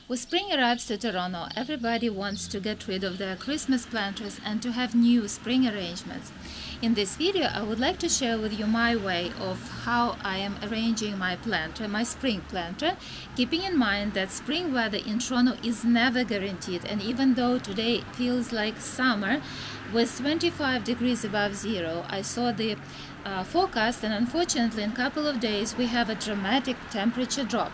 When spring arrives to Toronto, everybody wants to get rid of their Christmas planters and to have new spring arrangements. In this video, I would like to share with you my way of how I am arranging my planter, my spring planter, keeping in mind that spring weather in Toronto is never guaranteed, and even though today feels like summer, with 25 degrees above zero, I saw the forecast, and unfortunately in a couple of days we have a dramatic temperature drop.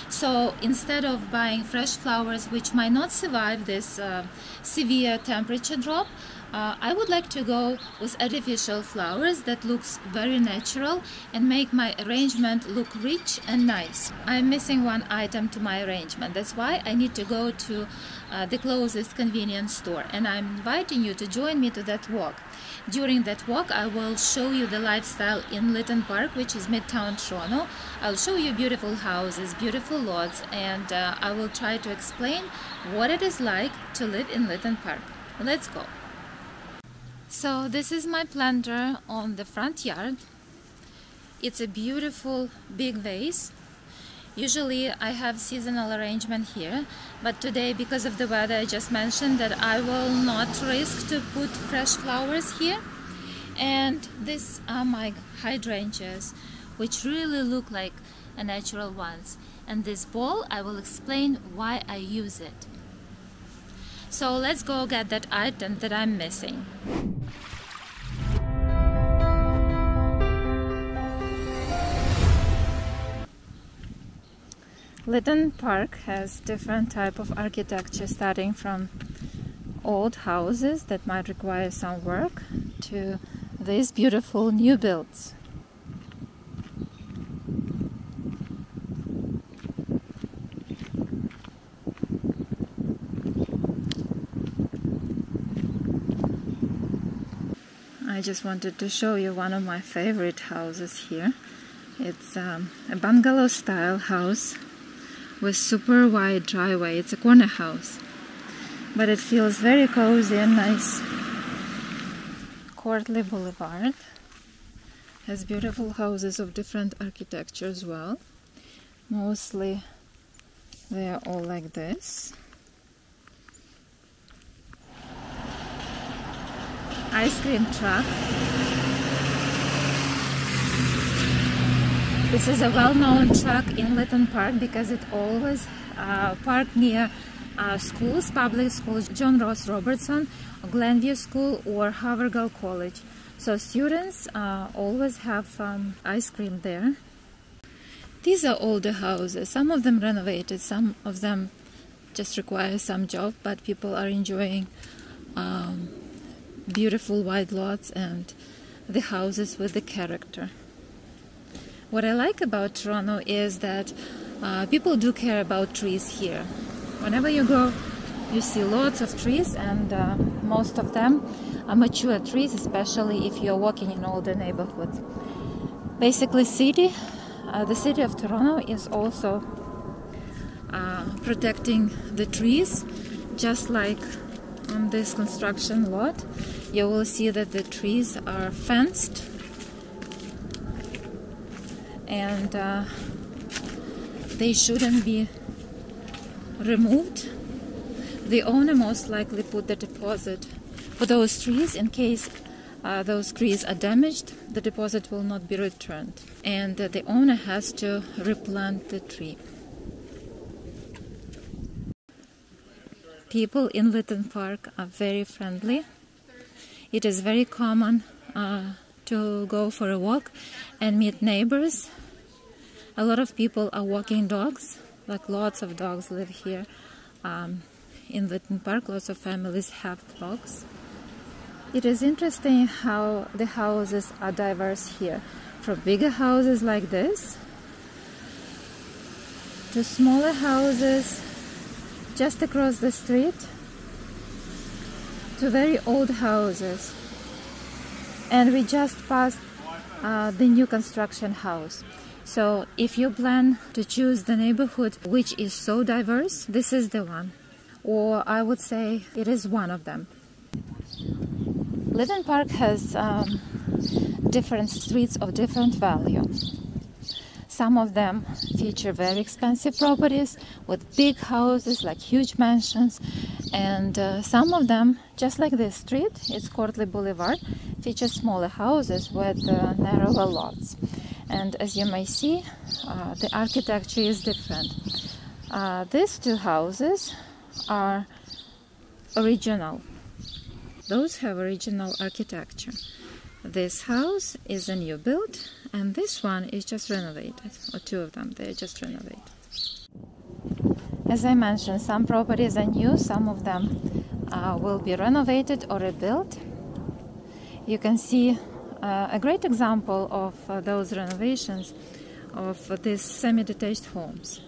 So instead of buying fresh flowers which might not survive this severe temperature drop, I would like to go with artificial flowers that looks very natural and make my arrangement look rich and nice. I'm missing one item to my arrangement. That's why I need to go to the closest convenience store, and I'm inviting you to join me to that walk. During that walk, I will show you the lifestyle in Lytton Park, which is Midtown Toronto. I'll show you beautiful houses, beautiful lots, and I will try to explain what it is like to live in Lytton Park. Let's go. So this is my planter on the front yard. It's a beautiful big vase. Usually I have seasonal arrangement here, but today, because of the weather, I just mentioned that I will not risk to put fresh flowers here. And these are my hydrangeas, which really look like natural ones. And this bowl, I will explain why I use it. So let's go get that item that I'm missing. Lytton Park has different type of architecture, starting from old houses that might require some work to these beautiful new builds. I just wanted to show you one of my favorite houses here. It's a bungalow style house with super wide driveway. It's a corner house, but it feels very cozy and nice. Cortleigh Boulevard has beautiful houses of different architecture as well. Mostly they are all like this. Ice cream truck. This is a well-known truck in Lytton Park because it always parked near schools, public schools, John Ross Robertson, Glenview School or Havergal College. So students always have ice cream there. These are older houses, some of them renovated, some of them just require some job, but people are enjoying beautiful wide lots and the houses with the character. What I like about Toronto is that people do care about trees here. Whenever you go, you see lots of trees, and most of them are mature trees, especially if you're walking in older neighborhoods. Basically, the city of Toronto is also protecting the trees, just like on this construction lot. You will see that the trees are fenced, and they shouldn't be removed. The owner most likely put the deposit for those trees in case those trees are damaged. The deposit will not be returned, and the owner has to replant the tree. People in Lytton Park are very friendly. It is very common to go for a walk and meet neighbors. A lot of people are walking dogs, like lots of dogs live here in Lytton Park. Lots of families have dogs. It is interesting how the houses are diverse here, from bigger houses like this to smaller houses just across the street to very old houses. And we just passed the new construction house. So if you plan to choose the neighborhood which is so diverse, this is the one. Or I would say it is one of them. Lytton Park has different streets of different value. Some of them feature very expensive properties with big houses, like huge mansions, and some of them, just like this street, it's Cortleigh Boulevard, feature smaller houses with narrower lots. And as you may see, the architecture is different. These two houses are original. Those have original architecture. This house is a new build, and this one is just renovated, or two of them, they're just renovated. As I mentioned, some properties are new, some of them will be renovated or rebuilt. You can see a great example of those renovations of these semi-detached homes.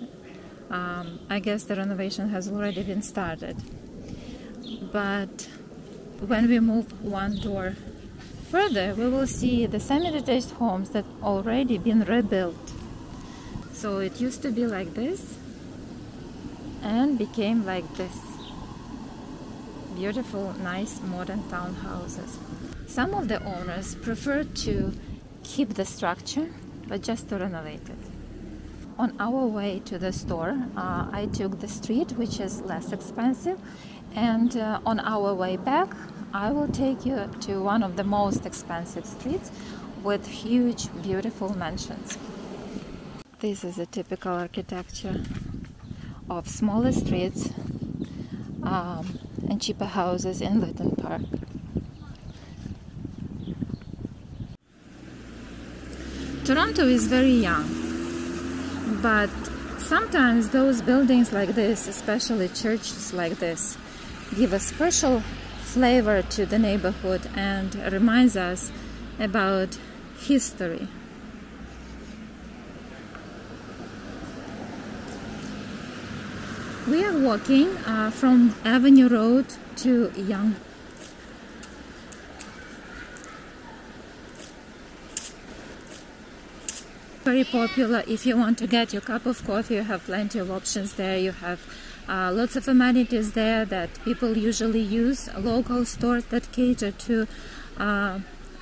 I guess the renovation has already been started. But when we move one door further, we will see the semi-detached homes that already been rebuilt. So it used to be like this and became like this. Beautiful, nice modern townhouses. Some of the owners prefer to keep the structure, but just to renovate it. On our way to the store, I took the street, which is less expensive, and on our way back, I will take you to one of the most expensive streets with huge, beautiful mansions. This is a typical architecture of smaller streets and cheaper houses in Lytton Park. Toronto is very young, but sometimes those buildings like this, especially churches like this, give a special flavor to the neighborhood and reminds us about history. We are walking from Avenue Road to Yonge. Very popular. If you want to get your cup of coffee, you have plenty of options there. You have lots of amenities there that people usually use, local stores that cater to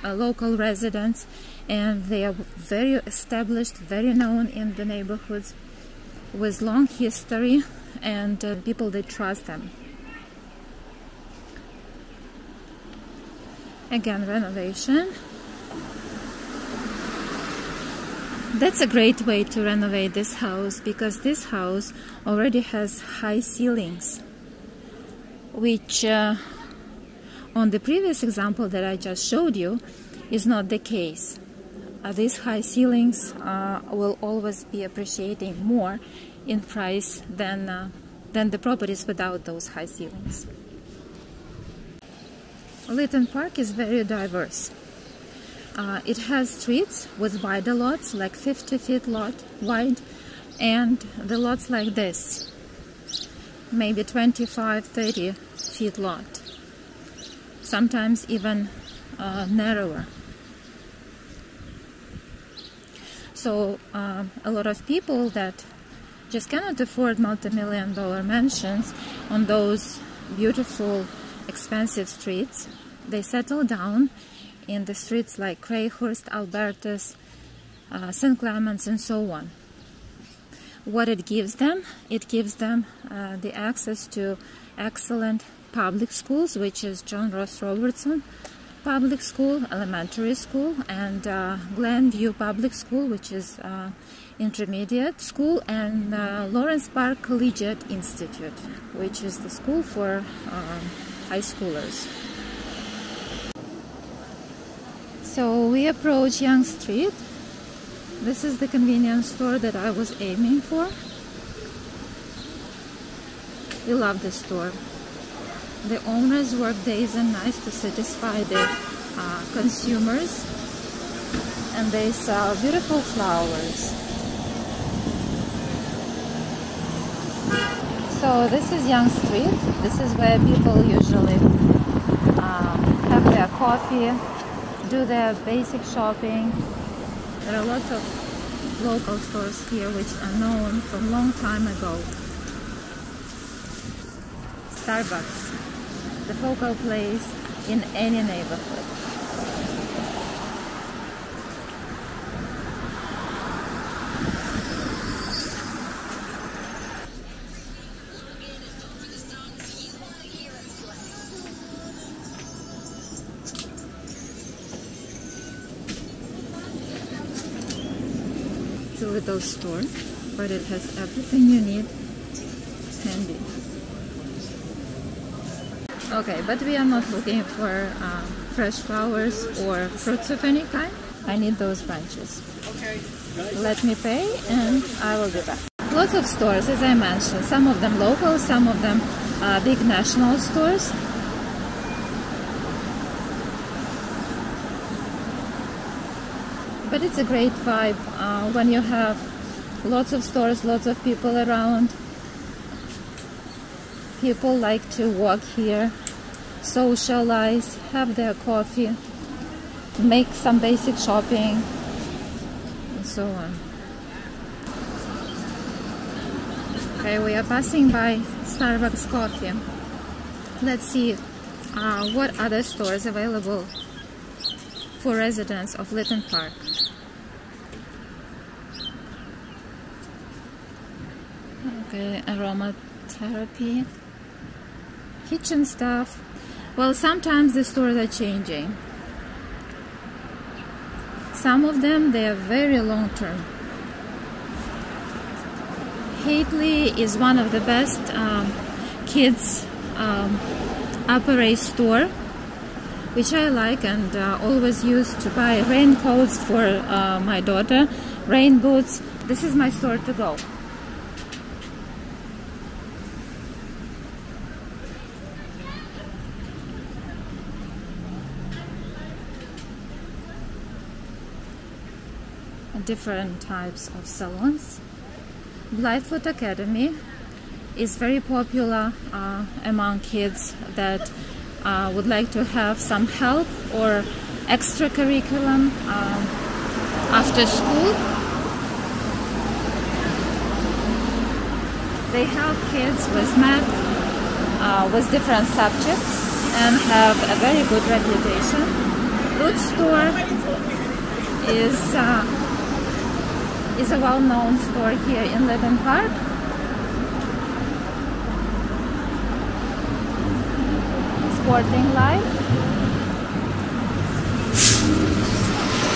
local residents, and they are very established, very known in the neighborhoods with long history, and people, they trust them. Again, renovation. That's a great way to renovate this house, because this house already has high ceilings, which on the previous example that I just showed you is not the case. These high ceilings will always be appreciating more in price than the properties without those high ceilings. Lytton Park is very diverse. It has streets with wider lots, like 50 feet lot wide, and the lots like this, maybe 25, 30 feet lot, sometimes even narrower. So a lot of people that just cannot afford multi-million-dollar mansions on those beautiful, expensive streets, they settle down in the streets like Craighurst, Albertus, St. Clements, and so on. What it gives them? It gives them the access to excellent public schools, which is John Ross Robertson Public School, elementary school, and Glenview Public School, which is intermediate school, and Lawrence Park Collegiate Institute, which is the school for high schoolers. So we approach Yonge Street. This is the convenience store that I was aiming for. We love this store. The owners work days and nights to satisfy the consumers, and they sell beautiful flowers. So this is Yonge Street. This is where people usually have their coffee, do their basic shopping. There are lots of local stores here which are known from a long time ago. Starbucks, the focal place in any neighborhood. little store, but it has everything you need handy. Okay, but we are not looking for fresh flowers or fruits of any kind. I need those branches. Okay. Let me pay and I will be back. Lots of stores, as I mentioned, some of them local, some of them big national stores. But it's a great vibe when you have lots of stores, lots of people around. People like to walk here, socialize, have their coffee, make some basic shopping, and so on. Okay, we are passing by Starbucks coffee. Let's see what other stores available for residents of Lytton Park. Okay, aromatherapy, kitchen stuff. Well, sometimes the stores are changing. Some of them, they are very long-term. Hatley is one of the best kids upper-age store, which I like and always use to buy raincoats for my daughter, rain boots. This is my store to go. Different types of salons. Blvd Academy is very popular among kids that would like to have some help or extra curriculum after school. They help kids with math, with different subjects, and have a very good reputation. Good store is a well-known store here in Lytton Park. Sporting Life,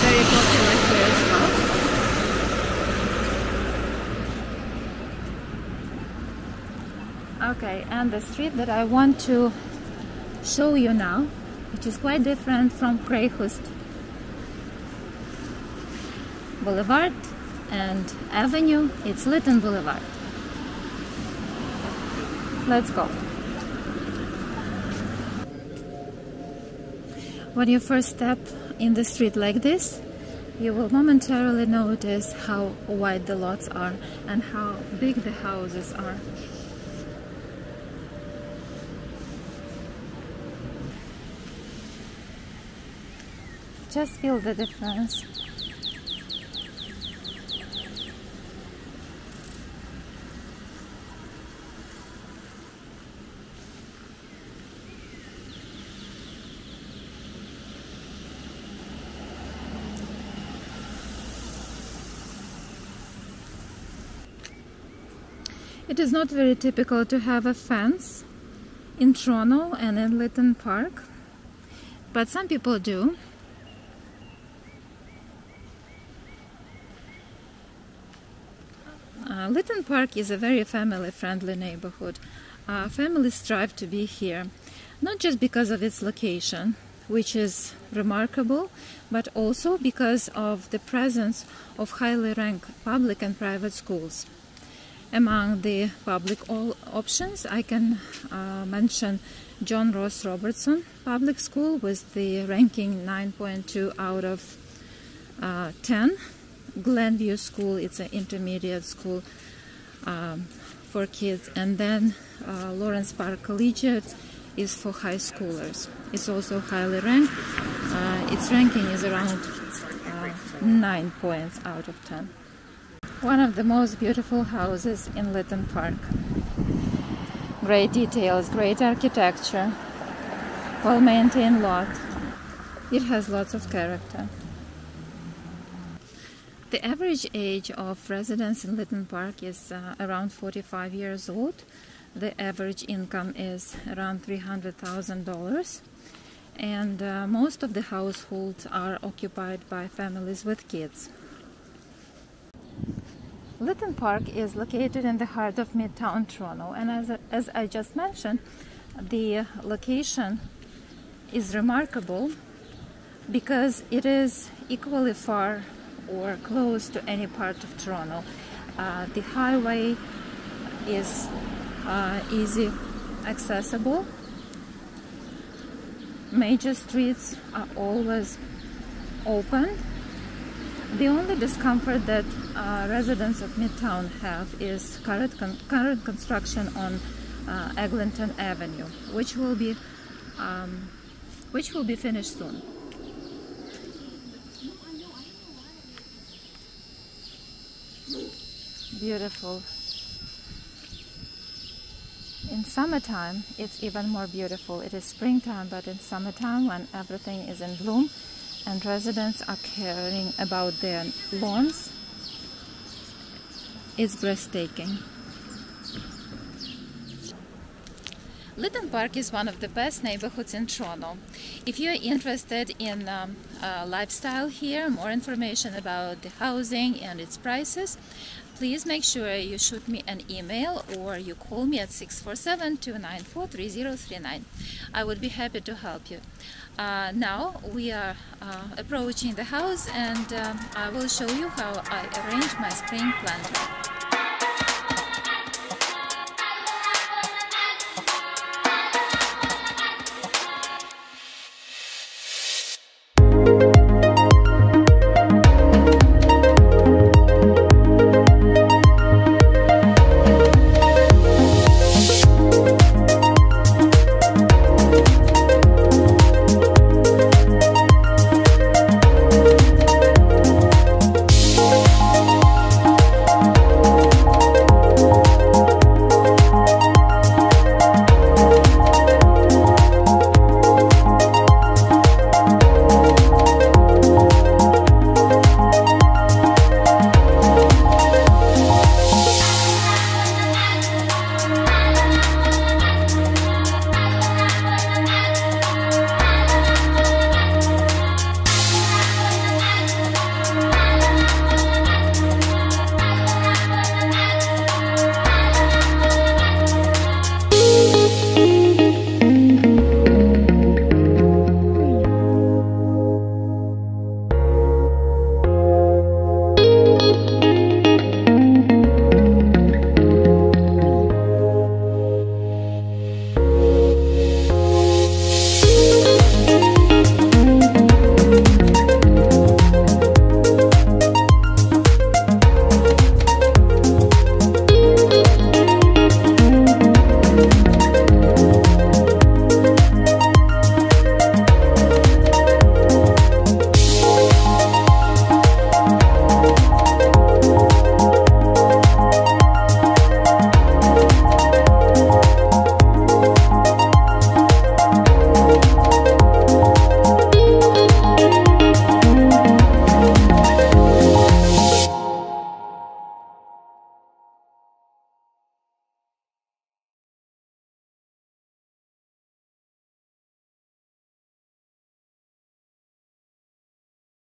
very popular here as well. Okay, and the street that I want to show you now, which is quite different from Craighurst Boulevard and Avenue, it's Lytton Boulevard. Let's go. When you first step in the street like this, you will momentarily notice how wide the lots are and how big the houses are. Just feel the difference. It is not very typical to have a fence in Toronto and in Lytton Park, but some people do. Lytton Park is a very family-friendly neighborhood. Families strive to be here, not just because of its location, which is remarkable, but also because of the presence of highly ranked public and private schools. Among the public options, I can mention John Ross Robertson Public School with the ranking 9.2 out of 10. Glenview School, it's an intermediate school for kids, and then Lawrence Park Collegiate is for high schoolers. It's also highly ranked. Its ranking is around 9 points out of 10. One of the most beautiful houses in Lytton Park. Great details, great architecture, well-maintained lot. It has lots of character. The average age of residents in Lytton Park is around 45 years old. The average income is around $300,000, and most of the households are occupied by families with kids. Lytton Park is located in the heart of Midtown Toronto, and as I just mentioned, the location is remarkable because it is equally far or close to any part of Toronto. The highway is easy accessible. Major streets are always open. The only discomfort that residents of Midtown have is current construction on Eglinton Avenue, which will be finished soon. Beautiful. In summertime, it's even more beautiful. It is springtime, but in summertime, when everything is in bloom and residents are caring about their lawns, it's breathtaking. Lytton Park is one of the best neighborhoods in Toronto. If you're interested in lifestyle here, more information about the housing and its prices, please make sure you shoot me an email or you call me at 647-294-3039. I would be happy to help you. Now we are approaching the house, and I will show you how I arrange my spring planter.